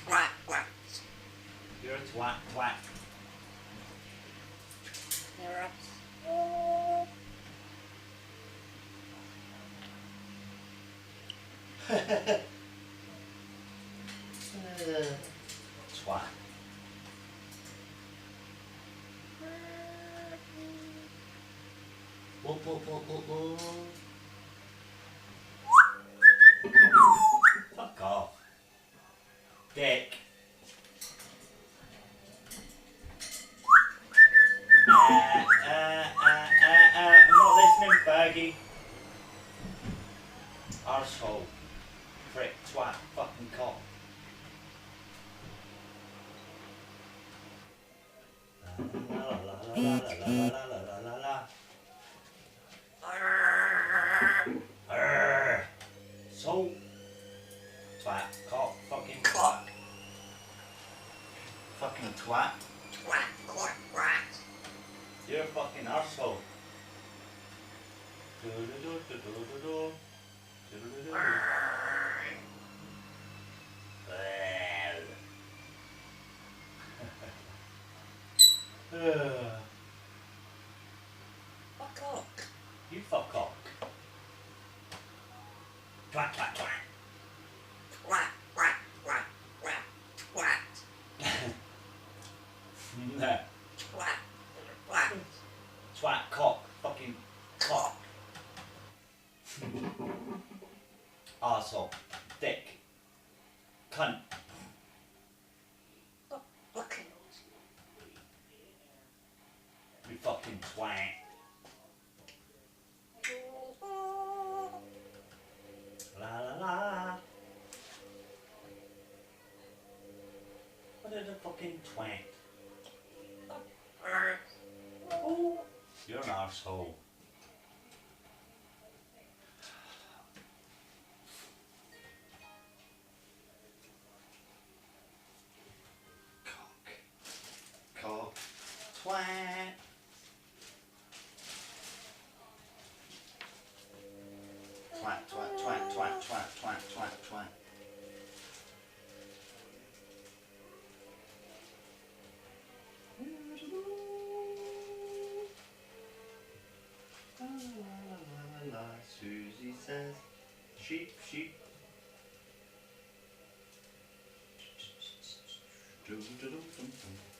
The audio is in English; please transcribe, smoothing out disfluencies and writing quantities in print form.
Twat, twat. You're a twat, twat. Parrot. Twat. Whoop, whoop, whoop, whoop, whoop. Fuck off. Dick. I'm not listening, fergie. Arsehole. Prick, twat, fucking cock. La la la la la la la la la la. So, twat, cock, fucking twat. Fucking twat. Twat, twat, twat. You're a fucking arsehole. Do-do-do-do-do-do-do. Do-do-do-do. Fuck off. You fuck off. Twat, twat, twat. Twat, twat, twat, twat, twat. Nah. Twat, twat. Twat, cock, fucking cock. Arsehole. Dick. Cunt. Fucking. You fucking twat. La la la. What is a fucking twat? You're an arsehole. Cock. Twat. Twat, twat, twat, twat, twat, twat, twat, twat. La la la la, Susie says, sheep, sheep. Dum dum dum dum.